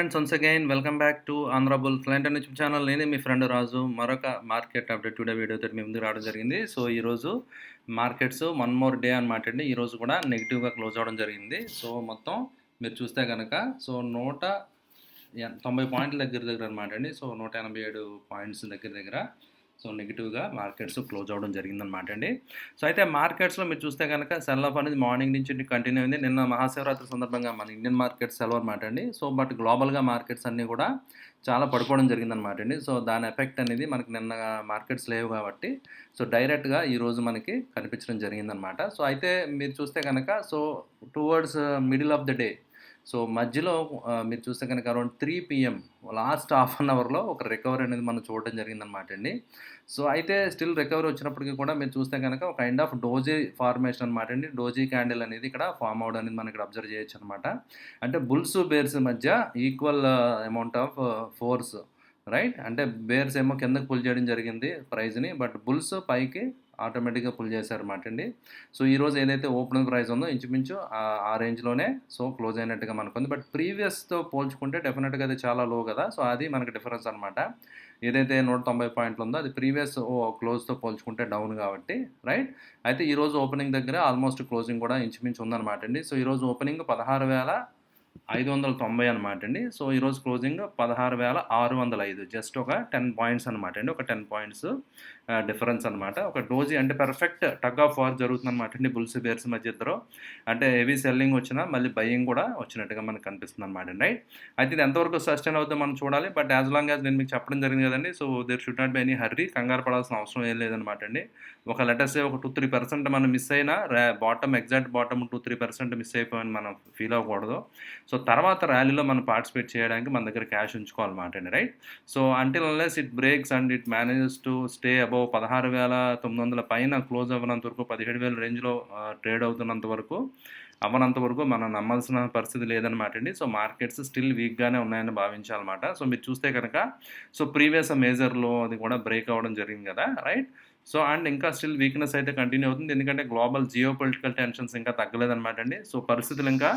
Friends, once again welcome back to Andhrabull client and YouTube channel. నేనే మీ friend రాజు. మరొక market update today వీడియోతో మీ ముందుకు రావడం జరిగింది. సో ఈరోజు మార్కెట్స్ వన్ మోర్ డే అనమాట అండి. ఈరోజు కూడా నెగిటివ్గా క్లోజ్ అవ్వడం జరిగింది. సో మొత్తం మీరు చూస్తే కనుక 190 పాయింట్ల దగ్గర అనమాట అండి. సో 187 పాయింట్స్ దగ్గర సో నెగిటివ్గా మార్కెట్స్ క్లోజ్ అవ్వడం జరిగిందనమాట అండి. సో అయితే మార్కెట్స్లో మీరు చూస్తే కనుక సెల్ ఆఫ్ అనేది మార్నింగ్ నుంచి కంటిన్యూ అయింది. నిన్న మహాశివరాత్రి సందర్భంగా మన ఇండియన్ మార్కెట్ సెలవు అనమాట అండి. సో బట్ గ్లోబల్గా మార్కెట్స్ అన్నీ కూడా చాలా పడిపోవడం జరిగిందనమాట అండి. సో దాని ఎఫెక్ట్ అనేది మనకి నిన్న మార్కెట్స్ లేవు కాబట్టి సో డైరెక్ట్గా ఈరోజు మనకి కనిపించడం జరిగిందనమాట. సో అయితే మీరు చూస్తే కనుక towards middle of the day so మధ్యలో మీరు చూస్తే కనుక around 3 PM last half an అవర్లో ఒక రికవరీ అనేది మనం చూడడం జరిగిందనమాట అండి. సో అయితే స్టిల్ రికవరీ వచ్చినప్పటికీ కూడా మీరు చూస్తే కనుక ఒక కైండ్ ఆఫ్ డోజీ ఫార్మేషన్ అనమాట అండి. డోజీ క్యాండిల్ అనేది ఇక్కడ ఫామ్ అవడం అనేది మనం ఇక్కడ అబ్జర్వ్ చేయొచ్చు అనమాట. అంటే బుల్స్ బేర్స్ మధ్య equal amount of force, right. అంటే బేర్స్ ఏమో కిందకి పుల్ చేయడం జరిగింది ప్రైజ్ని, బట్ బుల్స్ పైకి ఆటోమేటిక్గా పుల్ చేశారన్నమాట అండి. సో ఈరోజు ఏదైతే ఓపెనింగ్ ప్రైస్ ఉందో ఇంచుమించు ఆ రేంజ్లోనే సో క్లోజ్ అయినట్టుగా మనకుంది. బట్ ప్రీవియస్తో పోల్చుకుంటే డెఫినెట్గా అది చాలా లో కదా. సో అది మనకి డిఫరెన్స్ అనమాట. ఏదైతే 190 పాయింట్లు ఉందో అది ప్రీవియస్ క్లోజ్తో పోల్చుకుంటే డౌన్ కాబట్టి, రైట్. అయితే ఈరోజు ఓపెనింగ్ దగ్గర ఆల్మోస్ట్ క్లోజింగ్ కూడా ఇంచుమించు ఉందన్నమాట అండి. సో ఈరోజు ఓపెనింగ్ 16,590 అనమాట అండి. సో ఈరోజు క్లోజింగ్ 16,605, జస్ట్ ఒక 10 పాయింట్స్ అనమాట అండి. ఒక 10 పాయింట్స్ డిఫరెన్స్ అనమాట. ఒక డోజీ అంటే పర్ఫెక్ట్ టగ్ ఆఫ్ వార్ జరుగుతుంది అనమాట అండి బుల్స్ బేర్స్ మధ్య ఇద్దరు. అంటే హెవీ సెల్లింగ్ వచ్చినా మళ్ళీ బయింగ్ కూడా వచ్చినట్టుగా మనకు కనిపిస్తుంది అనమాట అండి, రైట్. అయితే ఇది ఎంతవరకు సస్టైన్ అవుతుందో మనం చూడాలి. బట్ యాజ్ లాంగ్ యాజ్ నేను మీకు చెప్పడం జరిగింది కదండి. So there should not be any hurry, కంగారు పడాల్సిన అవసరం ఏం లేదనమాట అండి. ఒక లెటర్సే ఒక 2-3% మనం మిస్ అయినా ఎగ్జాక్ట్ బాటమ్ 2-3% మిస్ అయిపోయిన మనం ఫీల్ అవ్వకూడదు. సో తర్వాత ర్యాలీలో మనం పార్టిసిపేట్ చేయడానికి మన దగ్గర క్యాష్ ఉంచుకోవాలన్నమాట అండి, right. So until unless it breaks and it manages to stay above 16,900 పైన క్లోజ్ అవ్వనంత వరకు, 17,000 రేంజ్లో ట్రేడ్ అవుతున్నంత వరకు మనం నమ్మాల్సిన పరిస్థితి లేదనమాట అండి. సో మార్కెట్స్ స్టిల్ వీక్గానే ఉన్నాయని భావించాలన్నమాట. సో మీరు చూస్తే కనుక ప్రీవియస్ మేజర్లో అది కూడా బ్రేక్ అవ్వడం జరిగింది కదా, రైట్. సో అండ్ ఇంకా స్టిల్ వీక్నెస్ అయితే కంటిన్యూ అవుతుంది, ఎందుకంటే గ్లోబల్ జియో పొలిటికల్ టెన్షన్స్ ఇంకా తగ్గలేదన్నమాట అండి. సో పరిస్థితులు ఇంకా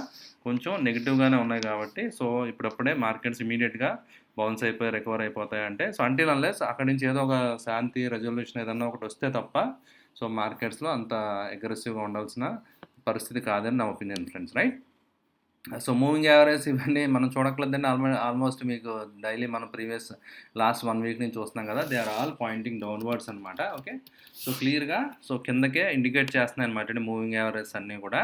కొంచెం నెగిటివ్గానే ఉన్నాయి కాబట్టి సో ఇప్పుడప్పుడే మార్కెట్స్ ఇమీడియట్గా బౌన్స్ అయిపోయి రికవర్ అయిపోతాయి అంటే సో అంటిల్ అన్లెస్ అక్కడి నుంచి ఏదో ఒక శాంతి రెజల్యూషన్ ఏదన్నా ఒకటి వస్తే తప్ప సో మార్కెట్స్లో అంత అగ్రెసివ్గా ఉండాల్సిన పరిస్థితి కాదని నా opinion friends, right. So moving average ఇవన్నీ మనం చూడట్లేదండి. ఆల్మోస్ట్ మీకు డైలీ మనం ప్రీవియస్ లాస్ట్ 1 వీక్ నుంచి చూస్తున్నాం కదా, they are all pointing downwards అనమాట. ఓకే, సో క్లియర్గా సో కిందకే ఇండికేట్ చేస్తున్నాయి అనమాట అండి మూవింగ్ యావరేజ్ అన్నీ కూడా.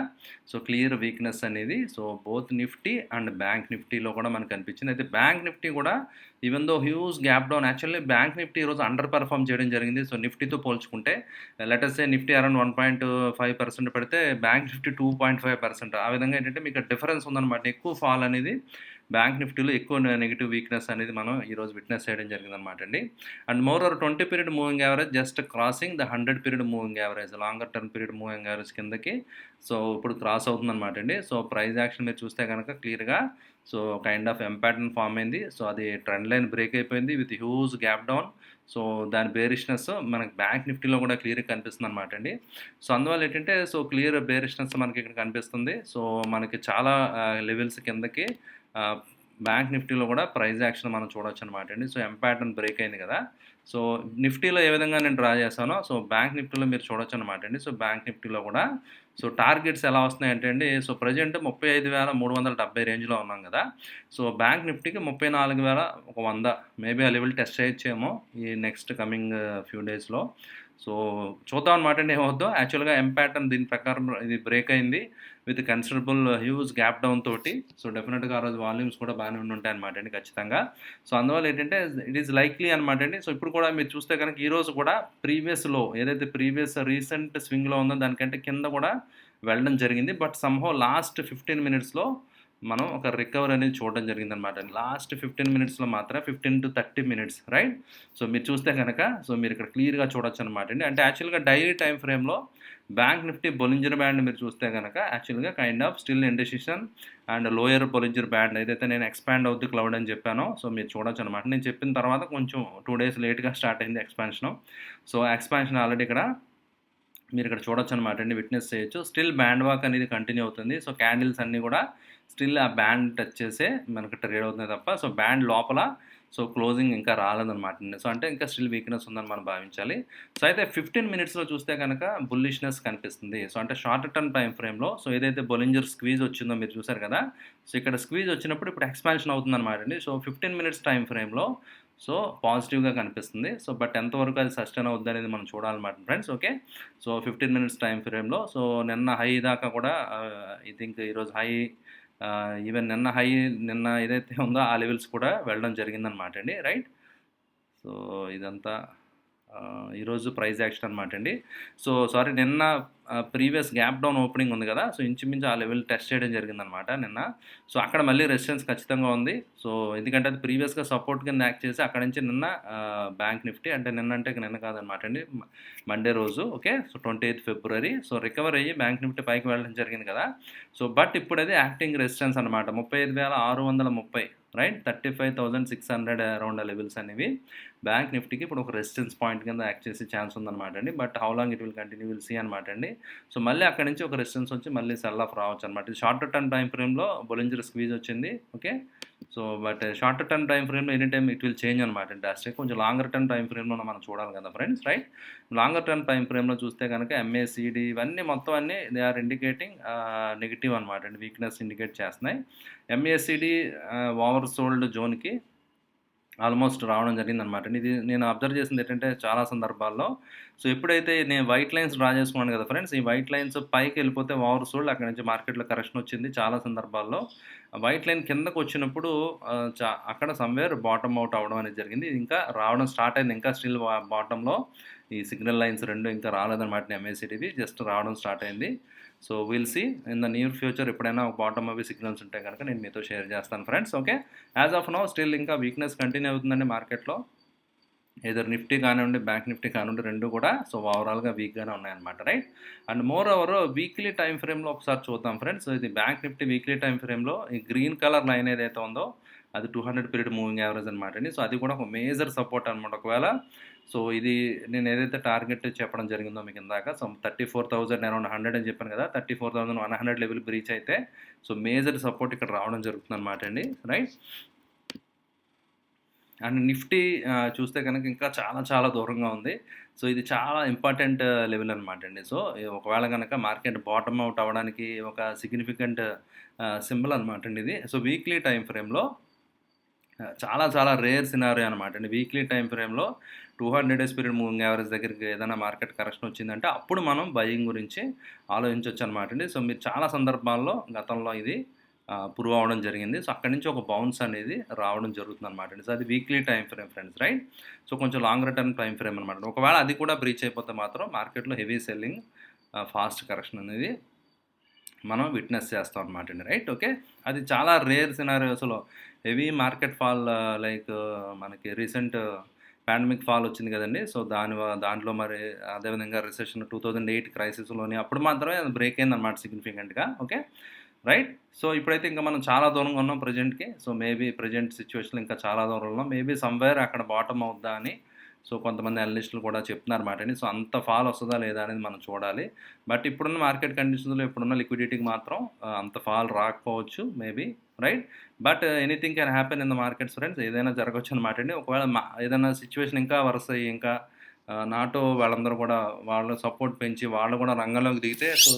సో క్లియర్ వీక్నెస్ అనేది so both Nifty and bank నిఫ్టీలో కూడా మనకు కనిపించింది. అయితే బ్యాంక్ నిఫ్టీ కూడా even though huge gap down, actually bank Nifty ఈరోజు అండర్ పర్ఫామ్ చేయడం జరిగింది. సో నిఫ్టీతో పోల్చుకుంటే లెటర్స్ సే నిఫ్టీ అరౌండ్ 1.5% పెడితే బ్యాంక్ నిఫ్టీ 2.5%. ఆ విధంగా ఏంటంటే మీకు డిఫరెన్స్ ఉందన్నమాట. ఎక్కువ ఫాల్ అనేది బ్యాంక్ నిఫ్టీలో, ఎక్కువ నెగిటివ్ వీక్నెస్ అనేది మనం ఈరోజు విట్నెస్ చేయడం జరిగిందనమాట అండి. And moreover 20 period moving average just crossing the 100 period moving average, longer term period moving average కిందకి సో ఇప్పుడు క్రాస్ అవుతుందన్నమాట అండి. సో ప్రైస్ యాక్షన్ మీరు చూస్తే కనుక క్లియర్గా so kind of pattern form అయింది. సో అది ట్రెండ్ లైన్ బ్రేక్ అయిపోయింది with huge gap down. So దాని బేరిష్నెస్ మనకి బ్యాంక్ నిఫ్టీలో కూడా క్లియర్గా కనిపిస్తుంది అనమాట అండి. సో అందువల్ల ఏంటంటే సో క్లియర్ బేరిష్నెస్ మనకి ఇక్కడ కనిపిస్తుంది. సో మనకి చాలా లెవెల్స్ కిందకి బ్యాంక్ నిఫ్టీలో కూడా ప్రైస్ యాక్షన్ మనం చూడొచ్చు అనమాట అండి. సో ప్యాటర్న్ బ్రేక్ అయింది కదా. సో నిఫ్టీలో ఏ విధంగా నేను డ్రా చేస్తానో సో బ్యాంక్ నిఫ్టీలో మీరు చూడొచ్చు అనమాట అండి. సో బ్యాంక్ నిఫ్టీలో కూడా సో టార్గెట్స్ ఎలా వస్తున్నాయంటే అండి, సో ప్రజెంట్ 35,370 రేంజ్లో ఉన్నాం కదా. సో బ్యాంక్ నిఫ్టీకి 34,100 మేబీ ఆ లెవెల్ టెస్ట్ చేయొచ్చేమో ఈ నెక్స్ట్ కమింగ్ ఫ్యూ డేస్లో. సో చూద్దాం అనమాట అండి ఏమవుద్దో. యాక్చువల్గా ప్యాటర్న్ దీని ప్రకారం ఇది బ్రేక్ అయింది with considerable huge gap down తోటి. సో డెఫినెట్గా ఆ రోజు వాల్యూమ్స్ కూడా బాగానే ఉంటాయి అనమాట అండి ఖచ్చితంగా. సో అందువల్ల ఏంటంటే ఇట్ ఈస్ లైక్లీ అనమాట అండి. సో ఇప్పుడు కూడా మీరు చూస్తే కనుక ఈరోజు కూడా ప్రీవియస్లో ఏదైతే ప్రీవియస్ రీసెంట్ స్వింగ్లో ఉందో దానికంటే కింద కూడా వెళ్ళడం జరిగింది. బట్ సమ్హౌ లాస్ట్ 15 మినిట్స్లో మనం ఒక రికవర్ అనేది చూడడం జరిగిందనమాట. లాస్ట్ 15 మినిట్స్లో మాత్రం 15 to 30 మినిట్స్, రైట్. సో మీరు చూస్తే కనుక సో మీరు ఇక్కడ క్లియర్గా చూడొచ్చు అనమాట అండి. అంటే యాక్చువల్గా డైలీ టైం ఫ్రేమ్లో బ్యాంక్ నిఫ్టీ బొలింజర్ బ్యాండ్ మీరు చూస్తే కనుక యాక్చువల్గా kind of still indecision and lower Bollinger band ఏదైతే నేను ఎక్స్పాండ్ అవుద్ది క్లౌడ్ అని చెప్పానో సో మీరు చూడొచ్చు అనమాట. నేను చెప్పిన తర్వాత కొంచెం 2 days లేట్గా స్టార్ట్ అయింది ఎక్స్పాన్షన్. సో ఎక్స్పాన్షన్ ఆల్రెడీ ఇక్కడ మీరు ఇక్కడ చూడొచ్చు అనమాట అండి, విట్నెస్ చేయొచ్చు. స్టిల్ బ్యాండ్ వాక్ అనేది కంటిన్యూ అవుతుంది. సో క్యాండిల్స్ అన్నీ కూడా స్టిల్ ఆ బ్యాండ్ టచ్ చేసే మనకు ట్రేడ్ అవుతుంది తప్ప సో బ్యాండ్ లోపల సో క్లోజింగ్ ఇంకా రాలేదనమాట. సో అంటే ఇంకా స్టిల్ వీక్‌నెస్ ఉందని మనం భావించాలి. సో అయితే 15 మినిట్స్‌లో చూస్తే గనక బుల్లిష్‌నెస్ కనిపిస్తుంది. సో అంటే షార్ట్ టర్మ్ టైమ్ ఫ్రేమ్‌లో సో ఏదైతే బొలింజర్ స్క్వీజ్ వచ్చిందో మీరు చూసారు కదా! సో ఇక్కడ స్క్వీజ్ వచ్చినప్పుడు ఇప్పుడు ఎక్స్‌పాన్షన్ అవుతుందనమాట అండి. సో 15 మినిట్స్ టైమ్ ఫ్రేమ్‌లో సో పాజిటివ్‌గా కనిపిస్తుంది. సో బట్ ఎంతవరకు అది సస్టైన్ అవుద్దనేది మనం చూడాలన్నమాట friends. Okay. So 15 minutes time ఫ్రేమ్‌లో సో నిన్న హై దాకా కూడా ఐ థింక్ ఈరోజు హై ఈవెన్ నిన్న ఏదైతే ఉందో ఆ లెవెల్స్ కూడా వెళ్ళడం జరిగిందనమాట అండి. రైట్. సో ఇదంతా ఈరోజు ప్రైస్ యాక్షన్ అనమాట అండి. సో సారీ నిన్న ప్రీవియస్ గ్యాప్ డౌన్ ఓపెనింగ్ ఉంది కదా! సో ఇంచుమించు ఆ లెవెల్ టెస్ట్ చేయడం జరిగిందనమాట నిన్న. సో అక్కడ మళ్ళీ రెసిస్టెన్స్ ఖచ్చితంగా ఉంది. సో ఎందుకంటే అది ప్రీవియస్‌గా సపోర్ట్ కింద యాక్ట్ చేసి అక్కడి నుంచి నిన్న బ్యాంక్ నిఫ్టీ అంటే నిన్న కాదనమాట అండి. మండే రోజు okay. So 28th February so recover అయ్యి బ్యాంక్ నిఫ్టీ పైకి వెళ్ళడం జరిగింది కదా! సో బట్ ఇప్పుడు అది యాక్టింగ్ రెసిస్టెన్స్ అనమాట. 35,630 రైట్. 35,600 అరౌండ్ ఆ లెవెల్స్ అనేవి బ్యాంక్ నిఫ్టీకి ఇప్పుడు ఒక రెసిస్టెన్స్ పాయింట్ కింద యాక్ట్ చేసే ఛాన్స్ ఉందన్నమాట అండి. But how long it will continue will see అనమాట అండి. సో మళ్ళీ అక్కడి నుంచి ఒక రెసిస్టెన్స్ వచ్చి మళ్ళీ సెల్ ఆఫ్ రావచ్చు అనమాట. ఇది షార్టర్ టర్మ్ టైమ్ ఫ్రేమ్‌లో బొలింజర్ స్క్వీజ్ వచ్చింది. Okay. So but shorter term time ఫ్రేమ్‌లో any time it will change అనమాట డ్రాస్టిక్. కొంచెం లాంగర్ టర్మ్ టైమ్ ఫ్రేమ్‌లో మనం చూడాలి కదా friends. Right. Longer term time ఫ్రేమ్‌లో చూస్తే కనుక ఎంఏసీడీ ఇవన్నీ మొత్తం అన్నీ దే ఆర్ ఇండికేటింగ్ నెగెటివ్ అనమాట అండి. వీక్‌నెస్ ఇండికేట్ చేస్తున్నాయి. ఎంఏసీడీ ఓవర్ సోల్డ్ జోన్‌కి ఆల్మోస్ట్ రావడం జరిగిందనమాట. ఇది నేను అబ్జర్వ్ చేసింది ఏంటంటే చాలా సందర్భాల్లో సో ఎప్పుడైతే నేను వైట్ లైన్స్ డ్రా చేసుకున్నాను కదా ఫ్రెండ్స్, ఈ వైట్ లైన్స్ పైకి వెళ్ళిపోతే ఓవర్ సోల్డ్ అక్కడి నుంచి మార్కెట్‌లో కరెక్షన్ వచ్చింది. చాలా సందర్భాల్లో వైట్ లైన్ కిందకు వచ్చినప్పుడు అక్కడ సమ్‌వేర్ బాటమ్ అవుట్ అవ్వడం అనేది జరిగింది. ఇది ఇంకా రావడం స్టార్ట్ అయింది. ఇంకా స్టిల్ బాటమ్‌లో ఈ సిగ్నల్ లైన్స్ 2 ఇంకా రాలేదనమాట ఎంఏసీడీవి. జస్ట్ రావడం స్టార్ట్ అయింది. So will see in the near future ఎప్పుడైనా ఒక బాటమ్ అవి సిగ్నల్స్ ఉంటే కనుక నేను మీతో షేర్ చేస్తాను friends. Okay. As of now still ఇంకా వీక్‌నెస్ కంటిన్యూ అవుతుందండి మార్కెట్‌లో. ఎయిదర్ నిఫ్టీ కానివ్వండి, బ్యాంక్ నిఫ్టీ కానివ్వండి 2 కూడా సో ఓవరాల్‌గా వీక్‌గానే ఉన్నాయన్నమాట. Right. And more over weekly time ఫ్రేమ్‌లో ఒకసారి చూద్దాం ఫ్రెండ్స్. సో ఇది బ్యాంక్ నిఫ్టీ వీక్లీ టైమ్ ఫ్రేమ్‌లో ఈ గ్రీన్ కలర్ లైన్ ఏదైతే ఉందో అది 200 పీరియడ్ మూవింగ్ యావరేజ్ అనమాట అండి. సో అది కూడా ఒక మేజర్ సపోర్ట్ అనమాట. ఒకవేళ సో ఇది నేను ఏదైతే టార్గెట్ చెప్పడం జరిగిందో మీకు ఇందాక సో 34,000 అరౌండ్ 100 అని చెప్పాను కదా! 34,100 లెవెల్ బ్రీచ్ అయితే సో మేజర్ సపోర్ట్ ఇక్కడ రావడం జరుగుతుందన్నమాట అండి. రైట్. అండ్ నిఫ్టీ చూస్తే కనుక ఇంకా చాలా చాలా దూరంగా ఉంది. సో ఇది చాలా ఇంపార్టెంట్ లెవెల్ అనమాట అండి. సో ఒకవేళ గనక మార్కెట్ బాటమ్ అవుట్ అవ్వడానికి ఒక సిగ్నిఫికెంట్ సింబల్ అనమాట అండి ఇది. సో వీక్లీ టైమ్ ఫ్రేమ్‌లో చాలా చాలా రేర్ సినారియో అనమాట అండి. వీక్లీ టైమ్ ఫ్రేమ్‌లో 200 డేస్ పీరియడ్ మూవింగ్ యావరేజ్ దగ్గరికి ఏదైనా మార్కెట్ కరెక్షన్ వచ్చిందంటే అప్పుడు మనం బయింగ్ గురించి ఆలోచించొచ్చు అనమాట అండి. సో మీరు చాలా సందర్భాల్లో గతంలో ఇది ప్రూవ్ అవ్వడం జరిగింది. సో అక్కడి నుంచి ఒక బౌన్స్ అనేది రావడం జరుగుతుందనమాట అండి. సో అది weekly time frame friends. Right. So కొంచెం లాంగర్ టర్మ్ టైమ్ ఫ్రేమ్ అనమాట. ఒకవేళ అది కూడా బ్రీచ్ అయిపోతే మాత్రం మార్కెట్‌లో హెవీ సెల్లింగ్ ఫాస్ట్ కరెక్షన్ అనేది మనం విట్‌నెస్ చేస్తాం అనమాట అండి. రైట్. ఓకే. అది చాలా రేర్ సినారియోస్‌లో హెవీ మార్కెట్ ఫాల్ లైక్ మనకి రీసెంట్ పాండమిక్ ఫాల్ వచ్చింది కదండీ! సో దాంట్లో మరి అదేవిధంగా రిసెషన్ 2008 క్రైసిస్‌లోని అప్పుడు మాత్రమే అది బ్రేక్ అయిందనమాట సిగ్నిఫికెంట్‌గా. ఓకే. రైట్. సో ఇప్పుడైతే ఇంకా మనం చాలా దూరంగా ఉన్నాం ప్రెజెంట్‌కి. సో మేబీ ప్రెజెంట్ సిట్యుయేషన్‌లో ఇంకా చాలా దూరంలో ఉన్నాం. మేబీ సమ్‌వేర్ అక్కడ బాటమ్ అవుద్దా అని సో కొంతమంది అనలిస్టులు కూడా చెప్తున్నారన్నమాట అండి. సో అంత ఫాల్ వస్తదా లేదా అనేది మనం చూడాలి. బట్ ఇప్పుడున్న మార్కెట్ కండిషన్స్‌లో ఇప్పుడున్న లిక్విడిటీకి మాత్రం అంత ఫాల్ రాకపోవచ్చు maybe. Right. But anything can happen in the markets friends. ఏదైనా జరగొచ్చు అనమాట అండి. ఒకవేళ ఏదైనా సిట్యుయేషన్ ఇంకా వరస్ట్ అయ్యి ఇంకా నాటో వాళ్ళందరూ కూడా వాళ్ళ సపోర్ట్ పెంచి వాళ్ళు కూడా రంగంలోకి దిగితే సో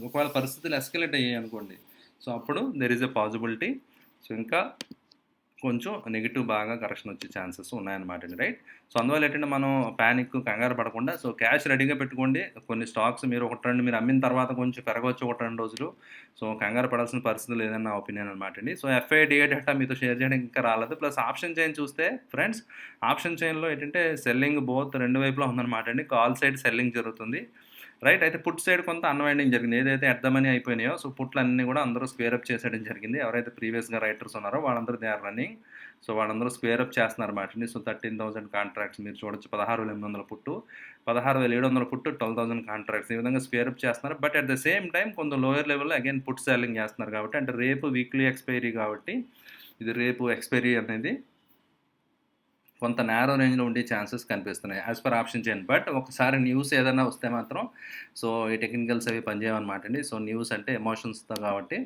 ఒకవేళ పరిస్థితులు ఎస్కలేట్ అయ్యాయనుకోండి. సో అప్పుడు there is a possibility. So ఇంకా కొంచెం నెగెటివ్ బాగా కరెక్షన్ వచ్చే ఛాన్సెస్ ఉన్నాయన్నమాట అండి. రైట్. సో అందువల్ల ఏంటంటే మనం ప్యానిక్ కంగారు పడకుండా సో క్యాష్ రెడీగా పెట్టుకోండి. కొన్ని స్టాక్స్ మీరు 1, 2 మీరు అమ్మిన తర్వాత కొంచెం పెరగవచ్చు 1, 2 రోజులు. సో కంగారు పడాల్సిన పరిస్థితి లేదని నా ఒపీనియన్ అనమాట అండి. సో ఎఫ్ఐడిఏ డేటా మీతో షేర్ చేయడానికి ఇంకా రాలేదు. ప్లస్ ఆప్షన్ చైన్ చూస్తే ఫ్రెండ్స్ ఆప్షన్ చైన్‌లో ఏంటంటే సెల్లింగ్ బోత్ 2 వైపులా ఉందన్నమాట అండి. కాల్ సైడ్ సెల్లింగ్ జరుగుతుంది. రైట్. అయితే పుట్ సైడ్ కొంత అన్వైండింగ్ జరిగింది. ఏదైతే ఎట్ ద మనీ అయిపోయినాయో సో పుట్లన్నీ కూడా అందరూ స్క్వేర్ అప్ చేసేయడం జరిగింది. ఎవరైతే ప్రీవియస్‌గా రైటర్స్ ఉన్నారో వాళ్ళందరూ దే ఆర్ రన్నింగ్. సో వాళ్ళందరూ స్క్వేర్ అప్ చేస్తున్నారన్నమాట. సో 13,000 కాంట్రాక్ట్స్ మీరు చూడొచ్చు. 16,800 పుట్టు, 16,700 పుట్టు, 12,000 కాంట్రాక్ట్స్ ఈ విధంగా స్క్వేర్ అప్ చేస్తున్నారు. But at the same time కొంచెం లోయర్ లెవెల్‌లో అగైన్ పుట్ సెల్లింగ్ చేస్తున్నారు కాబట్టి అంటే రేపు వీక్లీ ఎక్స్‌పైరీ కాబట్టి ఇది రేపు ఎక్స్‌పైరీ అనేది కొంత నేరో రేంజ్‌లో ఉండే ఛాన్సెస్ కనిపిస్తున్నాయి. As per option chain. But ఒకసారి న్యూస్ ఏదన్నా వస్తే మాత్రం సో, ఈ టెక్నికల్స్ అవి పనిచేయవనమాట అండి. సో, న్యూస్ అంటే ఎమోషన్స్‌తో కాబట్టి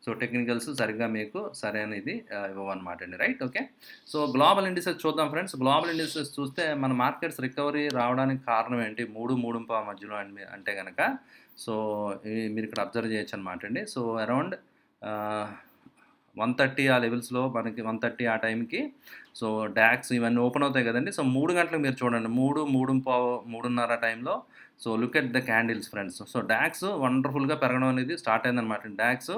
సో, టెక్నికల్స్ సరిగ్గా మీకు సరైనది ఇవ్వవనమాట అండి. Right. Okay. So, global indices చూద్దాం ఫ్రెండ్స్. గ్లోబల్ ఇండిసెస్ చూస్తే మన మార్కెట్స్ రికవరీ రావడానికి కారణం ఏంటి? 3, 3.5 మధ్యలో అంటే గనక సో, మీరు ఇక్కడ అబ్జర్వ్ చేయొచ్చనమాట అండి. సో, అరౌండ్ 130 ఆ లెవెల్స్‌లో మనకి 130 ఆ టైంకి సో, డాక్స్ ఇవన్నీ ఓపెన్ అవుతాయి కదండీ. సో, 3 గంటలకు మీరు చూడండి. 3, 3:15, 3:30 టైంలో so, look at the candles friends. So, డాక్స్ వండర్‌ఫుల్‌గా పెరగడం అనేది స్టార్ట్ అయిందనమాట. డాక్స్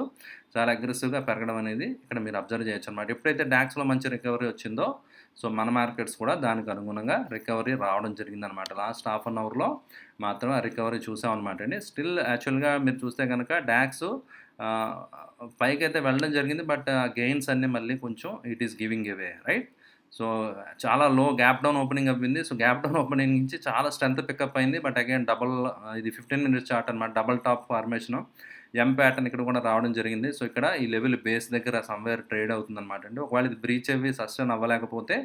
చాలా అగ్రెసివ్‌గా పెరగడం అనేది ఇక్కడ మీరు అబ్జర్వ్ చేయొచ్చనమాట. ఎప్పుడైతే డాక్స్‌లో మంచి రికవరీ వచ్చిందో సో, మన మార్కెట్స్ కూడా దానికి అనుగుణంగా రికవరీ రావడం జరిగిందనమాట. లాస్ట్ హాఫ్ అన్ అవర్‌లో మాత్రం ఆ రికవరీ చూసామనమాట అండి. స్టిల్ యాక్చువల్‌గా మీరు చూస్తే గనక డాక్స్ ఆహ్, పైకైతే వెళ్ళడం జరిగింది. బట్ ఆ గెయిన్స్ అన్నీ మళ్ళీ కొంచెం it is giving away right. So, చాలా లో గ్యాప్ డౌన్ ఓపెనింగ్ అవ్వింది. సో, గ్యాప్ డౌన్ ఓపెనింగ్ నుంచి చాలా స్ట్రెంత్ పికప్ అయింది. బట్ అగైన్ ఇది 15 మినిట్స్ చార్ట్ అనమాట. Double top formation. M pattern ఇక్కడ కూడా రావడం జరిగింది. సో, ఇక్కడ ఈ లెవెల్ బేస్ దగ్గర సమ్‌వేర్ ట్రేడ్ అవుతుందనమాట అండి. ఒకవేళ ఇది బ్రీచ్ అవ్వి సస్టైన్ అవ్వలేకపోతే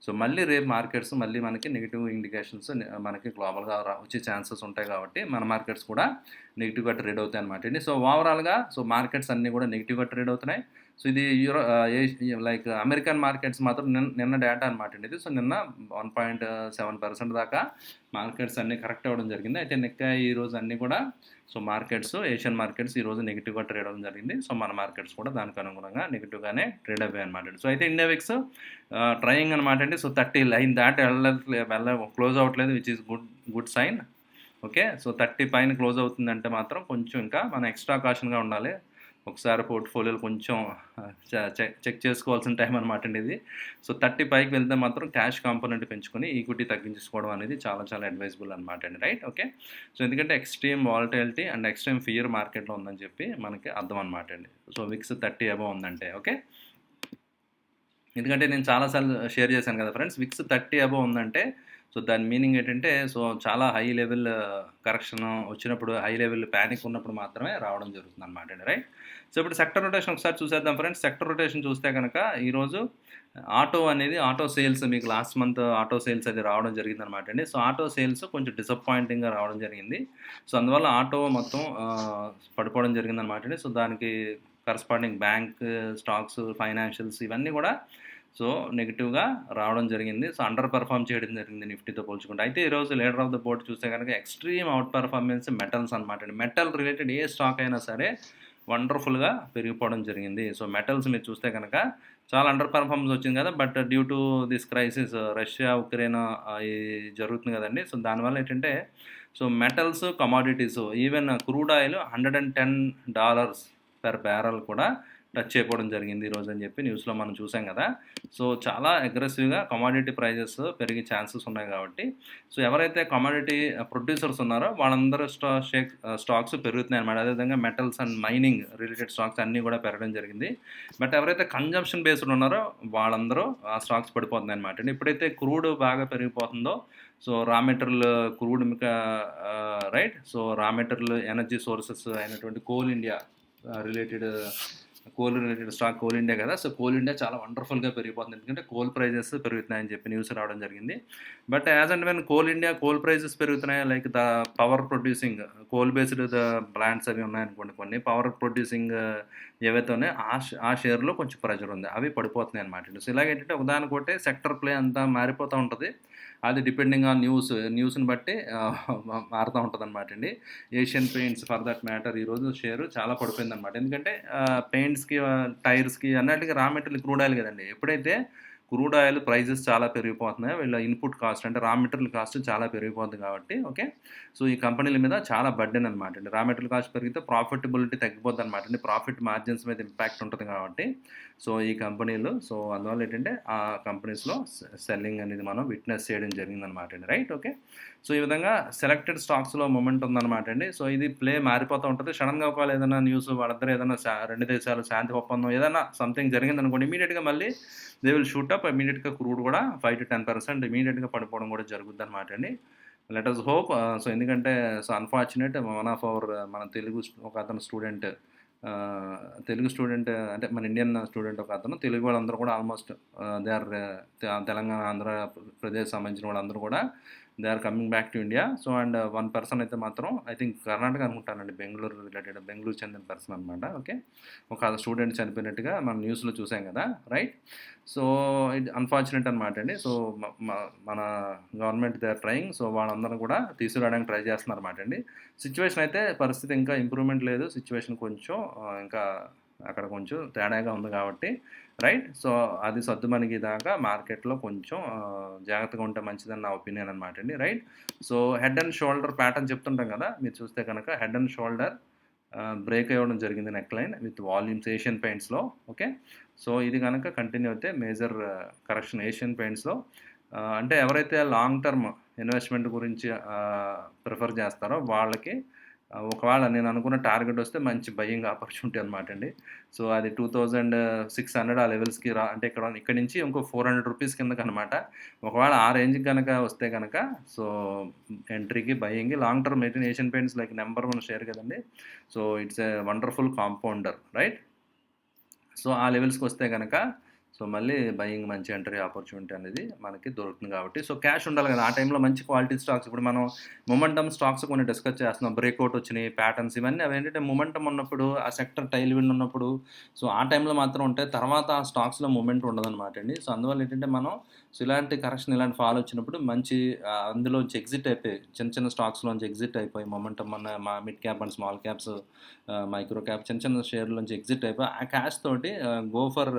సో, మళ్ళీ రేపు మార్కెట్స్ మళ్ళీ మనకి నెగెటివ్ ఇండికేషన్స్ మనకి గ్లోబల్‌గా వచ్చే ఛాన్సెస్ ఉంటాయి కాబట్టి మన మార్కెట్స్ కూడా నెగెటివ్‌గా ట్రేడ్ అవుతాయన్నమాట అండి. సో, ఓవరాల్‌గా సో, మార్కెట్స్ అన్నీ కూడా నెగెటివ్‌గా ట్రేడ్ అవుతున్నాయి. సో, ఇది లైక్ అమెరికన్ మార్కెట్స్ మాత్రం నిన్న డేటా అనమాట అండి ఇది. సో, నిన్న 1.7% దాకా మార్కెట్స్ అన్నీ కరెక్ట్ అవ్వడం జరిగింది. అయితే నిక్కాయి ఈరోజు అన్నీ కూడా సో, ఏషియన్ మార్కెట్స్ ఈరోజు నెగెటివ్‌గా ట్రేడ్ అవ్వడం జరిగింది. సో, మన మార్కెట్స్ కూడా దానికి అనుగుణంగా నెగెటివ్‌గానే ట్రేడ్ అయ్యాయన్నమాట. సో, అయితే ఇండియా విక్స్ ట్రయింగ్ అనమాట అండి. సో, 30 లైన్ దాటి క్లోజ్ అవ్వట్లేదు which is good sign. Okay. So, 30 పైన క్లోజ్ అవుతుందంటే మాత్రం కొంచెం ఇంకా మనం ఎక్స్ట్రా కాషన్‌గా ఉండాలి. ఒకసారి పోర్ట్‌ఫోలియోలు కొంచెం చెక్ చేసుకోవాల్సిన టైం అనమాట అండి ఇది. సో, 30 పైకి వెళ్తే మాత్రం క్యాష్ కాంపోనెంట్ పెంచుకొని ఈక్విటీ తగ్గించేసుకోవడం అనేది చాలా చాలా అడ్వైజబుల్ అనమాట అండి. రైట్. ఓకే. సో, ఎందుకంటే extreme volatility and extreme fear మార్కెట్‌లో ఉందని చెప్పి మనకి అర్థం అనమాట అండి. సో, విక్స్ 30 అబోవ్ ఉందంటే. ఓకే. ఎందుకంటే నేను చాలా సార్లు షేర్ చేశాను కదా ఫ్రెండ్స్. విక్స్ 30 అబోవ్ ఉందంటే సో, దాని మీనింగ్ ఏంటంటే సో, చాలా హై లెవెల్ కరెక్షన్ వచ్చినప్పుడు, హై లెవెల్ పానిక్ ఉన్నప్పుడు మాత్రమే రావడం జరుగుతుందనమాట అండి. రైట్. సో, ఇప్పుడు సెక్టర్ రొటేషన్ ఒకసారి చూసేద్దాం ఫ్రెండ్స్. సెక్టర్ రొటేషన్ చూస్తే కనుక ఈరోజు ఆటో సేల్స్ మీకు లాస్ట్ మంత్ ఆటో సేల్స్ అది రావడం జరిగిందనమాట అండి. సో, ఆటో సేల్స్ కొంచెం డిసప్పాయింటింగ్‌గా రావడం జరిగింది. సో, అందువల్ల ఆటో మొత్తం పడిపోవడం జరిగిందనమాట అండి. సో, దానికి కరస్పాండింగ్ బ్యాంక్ స్టాక్స్, ఫైనాన్షియల్స్ ఇవన్నీ కూడా సో, నెగెటివ్‌గా రావడం జరిగింది. సో, అండర్ పెర్ఫార్మ్ చేయడం జరిగింది నిఫ్టీతో పోల్చుకుంటే. అయితే ఈరోజు లీడర్ ఆఫ్ ద బోర్డ్ చూస్తే గనుక ఎక్స్‌ట్రీమ్ అవుట్ పెర్ఫార్మెన్స్ మెటల్స్ అనమాట అండి. మెటల్ రిలేటెడ్ ఏ స్టాక్ అయినా సరే వండర్‌ఫుల్‌గా పెరిగిపోవడం జరిగింది. సో, మెటల్స్ మీరు చూస్తే గనక చాలా అండర్ పెర్ఫార్మెన్స్ వచ్చింది కదా! But due to this crisis Russia, Ukraine ఇది జరుగుతుంది కదండీ! సో, దానివల్ల ఏంటంటే so, metals, commodities even crude oil $110 per barrel కూడా టచ్ అయిపోవడం జరిగింది ఈరోజు అని చెప్పి న్యూస్‌లో మనం చూసాం కదా! సో, చాలా అగ్రెసివ్‌గా కమోడిటీ ప్రైజెస్ పెరిగే ఛాన్సెస్ ఉన్నాయి కాబట్టి సో, ఎవరైతే కమోడిటీ ప్రొడ్యూసర్స్ ఉన్నారో వాళ్ళందరూ స్టాక్స్ పెరుగుతున్నాయన్నమాట. అదేవిధంగా metals and mining related stocks అన్నీ కూడా పెరగడం జరిగింది. బట్ ఎవరైతే కన్జంప్షన్ బేస్డ్ ఉన్నారో వాళ్ళందరూ ఆ స్టాక్స్ పడిపోతున్నాయన్నమాట. ఎప్పుడైతే క్రూడ్ బాగా పెరిగిపోతుందో so, raw material crude right. So, raw material energy sources అయినటువంటి coal related stock coal India కదా! సో, కోల్ ఇండియా చాలా వండర్‌ఫుల్‌గా పెరిగిపోతుంది. ఎందుకంటే కోల్ ప్రైజెస్ పెరుగుతున్నాయని చెప్పి న్యూస్ రావడం జరిగింది. But as and when coal prices పెరుగుతున్నాయి like the power producing coal based plants అవి ఉన్నాయనుకోండి కొన్ని పవర్ ప్రొడ్యూసింగ్ ఏవైతే ఉన్నాయో ఆ షేర్‌లో కొంచెం ప్రెషర్ ఉంది. అవి పడిపోతున్నాయి అనమాట. సో, ఇలాగేంటంటే ఒకదానికొకటి సెక్టర్ ప్లే అంతా మారిపోతూ ఉంటది. అది డిపెండింగ్ ఆన్ న్యూస్‌ని బట్టి మారుతా ఉంటదనమాట అండి. Asian paints for that matter ఈరోజు షేరు చాలా పడిపోయిందనమాట. ఎందుకంటే పెయింట్స్‌కి, టైర్స్‌కి అన్నిటికి రా మెటీరియల్ క్రూడ్ ఆయిల్ కదండీ. ఎప్పుడైతే క్రూడ్ ఆయిల్ ప్రైజెస్ చాలా పెరిగిపోతున్నాయి. వీళ్ళ ఇన్పుట్ కాస్ట్ అంటే రా మెటీరియల్ కాస్ట్ చాలా పెరిగిపోతుంది కాబట్టి ఓకే. సో, ఈ కంపెనీల మీద చాలా బర్డెన్ అనమాట అండి. రా మెటీరియల్ కాస్ట్ పెరిగితే ప్రాఫిటబిలిటీ తగ్గిపోద్దనమాట అండి. ప్రాఫిట్ మార్జిన్స్ మీద ఇంపాక్ట్ ఉంటది కాబట్టి సో, ఈ కంపెనీలు సో, అందువల్ల ఏంటంటే ఆ కంపెనీస్‌లో సెల్లింగ్ అనేది మనం విట్‌నెస్ చేయడం జరిగిందనమాట అండి. రైట్. ఓకే. సో, ఈ విధంగా సెలెక్టెడ్ స్టాక్స్‌లో మొమెంటం ఉందనమాట అండి. సో, ఇది ప్లే మారిపోతూ ఉంటది. సడెన్‌గా ఒకవేళ ఏదైనా న్యూస్ వాళ్ళిద్దరూ ఏదైనా 2 దేశాలు శాంతి ఒప్పందం ఏదైనా సంథింగ్ జరిగిందనుకోండి ఇమ్మీడియేట్‌గా మళ్ళీ దే విల్ షూట్ అప్ ఇమ్మీడియేట్‌గా క్రూడ్ కూడా 5-10% ఇమ్మీడియేట్‌గా పడిపోవడం కూడా జరుగుద్దనమాట అండి. లెట్ అస్ హోప్ సో, ఎందుకంటే so, unfortunate one of our మన తెలుగు ఒకతను స్టూడెంట్ తెలుగు స్టూడెంట్ అంటే మన ఇండియన్ స్టూడెంట్ ఒక అతను. తెలుగు వాళ్ళందరూ కూడా almost they are Telangana, Andhra Pradesh సంబంధించిన వాళ్ళందరూ కూడా they are coming back to India. So and one person అయితే మాత్రం ఐ థింక్ కర్ణాటక అనుకుంటానండి, బెంగళూరు చెందిన పర్సన్ అనమాట. ఓకే, ఒక స్టూడెంట్ చనిపోయినట్టుగా మనం న్యూస్లో చూసాం కదా, రైట్. సో ఇది అన్ఫార్చునేట్ అనమాట అండి. సో మన government they are trying. So వాళ్ళందరూ కూడా తీసుకురావడానికి ట్రై చేస్తున్నారు అనమాట అండి. సిచ్యువేషన్ అయితే పరిస్థితి ఇంకా ఇంప్రూవ్మెంట్ లేదు. సిచ్యువేషన్ కొంచెం ఇంకా అక్కడ కొంచెం తేడాగా ఉంది కాబట్టి, రైట్. సో అది సర్దుమణిగే దాకా మార్కెట్లో కొంచెం జాగ్రత్తగా ఉంటే మంచిదని నా ఒపీనియన్ అనమాట అండి, right. So head and shoulder pattern చెప్తుంటాం కదా, మీరు చూస్తే కనుక హెడ్ అండ్ షోల్డర్ బ్రేక్ అవ్వడం జరిగింది neck line with volumes Asian పెయింట్స్లో. ఓకే, సో ఇది కనుక కంటిన్యూ అయితే మేజర్ కరెక్షన్ ఏషియన్ పెయింట్స్లో. అంటే ఎవరైతే లాంగ్ టర్మ్ ఇన్వెస్ట్మెంట్ గురించి ప్రిఫర్ చేస్తారో వాళ్ళకి ఒకవేళ నేను అనుకున్న టార్గెట్ వస్తే మంచి బయింగ్ ఆపర్చునిటీ అనమాట అండి. సో అది 2600 ఆ లెవెల్స్కి అంటే ఇక్కడ నుంచి ఇంకో 400 రూపీస్ కిందకి అనమాట. ఒకవేళ ఆ రేంజ్కి కనుక వస్తే కనుక సో ఎంట్రీకి buying. Long term Asian Paints like number 1 share కదండి. So it's a wonderful compounder, right. So ఆ లెవెల్స్కి వస్తే కనుక సో మళ్ళీ బయింగ్ మంచి ఎంట్రీ ఆపర్చునిటీ అనేది మనకి దొరుకుతుంది కాబట్టి, సో క్యాష్ ఉండాలి కదా ఆ టైంలో. మంచి క్వాలిటీ స్టాక్స్, ఇప్పుడు మనం మొమెంటమ్ స్టాక్స్ కొన్ని డిస్కస్ చేస్తున్నాం. బ్రేక్అవుట్ వచ్చినాయి, ప్యాటర్న్స్, ఇవన్నీ అవేంటంటే మొమెంటమ్ ఉన్నప్పుడు, ఆ సెక్టర్ టైల్ విండ్ ఉన్నప్పుడు, సో ఆ టైంలో మాత్రం ఉంటాయి. తర్వాత ఆ స్టాక్స్లో మూమెంట్ ఉండదన్నమాట అండి. సో అందువల్ల ఏంటంటే మనం సో ఇలాంటి కరెక్షన్, ఇలాంటి ఫాల్ వచ్చినప్పుడు మంచి అందులోంచి ఎగ్జిట్ అయిపోయి, చిన్న చిన్న స్టాక్స్లోంచి ఎగ్జిట్ అయిపోయి, మొమెంటమ్ అన్న మా mid cap and small caps, micro cap, చిన్న చిన్న షేర్లోంచి ఎగ్జిట్ అయిపోయి ఆ క్యాష్ తోటి గో ఫర్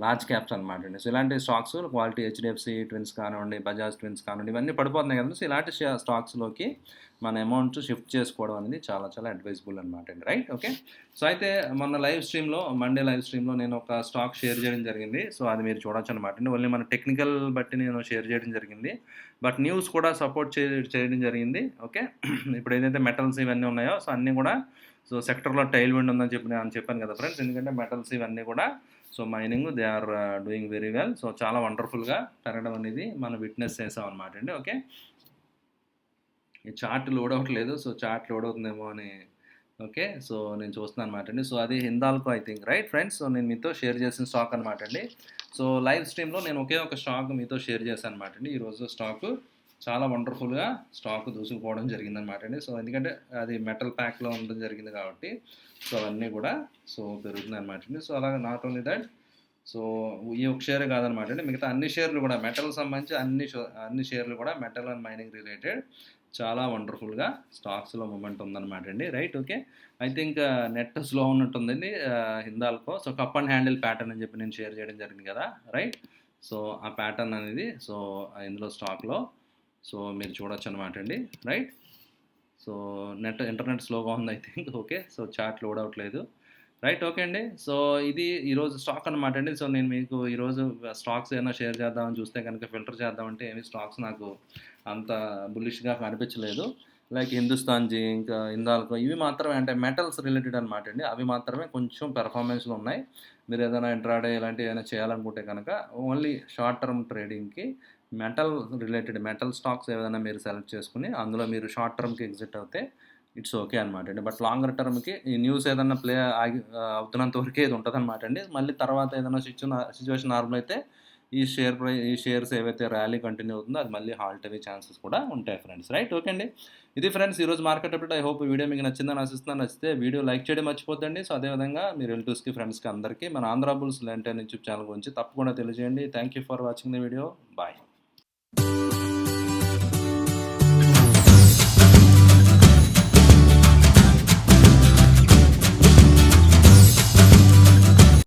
లార్జ్ క్యాప్స్ అనమాట అండి. సో ఇలాంటి స్టాక్స్ క్వాలిటీ హెచ్డిఎఫ్సి ట్విన్స్ కానివ్వండి, బజాజ్ ట్విన్స్ కానివ్వండి, ఇవన్నీ పడిపోతున్నాయి కదండి. సో ఇలాంటి స్టాక్స్లోకి మన అమౌంట్ షిఫ్ట్ చేసుకోవడం అనేది చాలా చాలా అడ్వైజబుల్ అనమాట అండి, రైట్. ఓకే, సో అయితే మొన్న లైవ్ స్ట్రీమ్లో, మండే లైవ్ స్ట్రీమ్లో నేను ఒక స్టాక్ షేర్ చేయడం జరిగింది. సో అది మీరు చూడొచ్చు అనమాట అండి. ఓన్లీ మన టెక్నికల్ బట్టి నేను షేర్ చేయడం జరిగింది, బట్ న్యూస్ కూడా సపోర్ట్ చేయడం జరిగింది. ఓకే, ఇప్పుడు ఏదైతే మెటల్స్ ఇవన్నీ ఉన్నాయో సో అన్నీ కూడా సో సెక్టర్లో టైల్ విండ్ ఉందని చెప్పాను కదా ఫ్రెండ్స్. ఎందుకంటే మెటల్స్ ఇవన్నీ కూడా so mining they are doing very well. So చాలా వండర్ఫుల్గా పెరగడం అనేది మనం విట్నెస్ చేసాం అనమాట అండి. ఓకే, ఈ చార్ట్ లోడ్ అవ్వట్లేదు. సో చార్ట్ లోడ్ అవుతుందేమో అని, ఓకే, సో నేను చూస్తున్నాను అనమాట అండి. సో అది Hindalco I think, right friends. So నేను మీతో షేర్ చేసిన స్టాక్ అనమాట అండి. సో లైవ్ స్ట్రీమ్లో నేను ఒకే ఒక స్టాక్ మీతో షేర్ చేశాను అనమాట అండి. ఈరోజు స్టాకు చాలా వండర్ఫుల్గా స్టాక్ దూసుకుపోవడం జరిగిందనమాట అండి. సో ఎందుకంటే అది మెటల్ ప్యాక్లో ఉండడం జరిగింది కాబట్టి సో అవన్నీ కూడా సో పెరుగుతుంది అనమాట అండి. సో అలాగే నాట్ ఓన్లీ దట్, సో ఈ ఒక షేర్ కాదనమాట అండి, మిగతా అన్ని షేర్లు కూడా మెటల్ సంబంధించి అన్ని షేర్లు కూడా మెటల్ అండ్ మైనింగ్ రిలేటెడ్ చాలా వండర్ఫుల్గా స్టాక్స్లో మూమెంట్ ఉందన్నమాట అండి, right. Okay, I think net slow ఉన్నట్టుందండి Hindalco. So cup and handle pattern అని చెప్పి నేను షేర్ చేయడం జరిగింది కదా, రైట్. సో ఆ ప్యాటర్న్ అనేది సో ఇందులో స్టాక్లో సో మీరు చూడొచ్చు అనమాట అండి, రైట్. సో ఇంటర్నెట్ స్లోగా ఉంది I think. Okay, so chart load అవ్వట్లేదు, రైట్. ఓకే అండి. సో ఇది ఈరోజు స్టాక్ అనమాట అండి. సో నేను మీకు ఈరోజు స్టాక్స్ ఏమైనా షేర్ చేద్దామని చూస్తే కనుక ఫిల్టర్ చేద్దామంటే ఏమి స్టాక్స్ నాకు అంత బుల్లిష్గా కనిపించలేదు. లైక్ హిందుస్థాన్ జీ, ఇంకా హిందాల్కో, ఇవి మాత్రమే అంటే మెటల్స్ రిలేటెడ్ అనమాట అండి. అవి మాత్రమే కొంచెం పెర్ఫార్మెన్స్లో ఉన్నాయి. మీరు ఏదైనా ఇంట్రాడే ఇలాంటివి ఏమైనా చేయాలనుకుంటే కనుక ఓన్లీ షార్ట్ టర్మ్ ట్రేడింగ్కి మెటల్ రిలేటెడ్ మెటల్ స్టాక్స్ ఏదైనా మీరు సెలెక్ట్ చేసుకుని అందులో మీరు షార్ట్ టర్మ్కి ఎగ్జిట్ అవుతే ఇట్స్ ఓకే అనమాట అండి. బట్ లాంగర్ టర్మ్కి ఈ న్యూస్ ఏదైనా అవుతున్నంత వరకే ఇది ఉంటుంది అనమాట అండి. మళ్ళీ తర్వాత ఏదైనా సిచ్యువేషన్ నార్మల్ అయితే ఈ షేర్స్ ఏవైతే ర్యాలీ కంటిన్యూ అవుతుందో అది మళ్ళీ హాల్ట్ అయ్యే ఛాన్సెస్ కూడా ఉంటాయి ఫ్రెండ్స్, రైట్. ఓకే అండి, ఇది ఫ్రెండ్స్ ఈరోజు మార్కెట్ అప్డేట్. ఐ హోప్ ఈ వీడియో మీకు నచ్చిందని ఆశిస్తున్నాను. నచ్చితే వీడియో లైక్ చేయడం మర్చిపోద్దండి. సో అదేవిధంగా మీ రిలేటివ్స్కి, ఫ్రెండ్స్కి అందరికీ మన ఆంధ్ర బుల్స్ యూట్యూబ్ ఛానల్ గురించి తప్పకుండా తెలియజేయండి. Thank you for watching the video. Bye.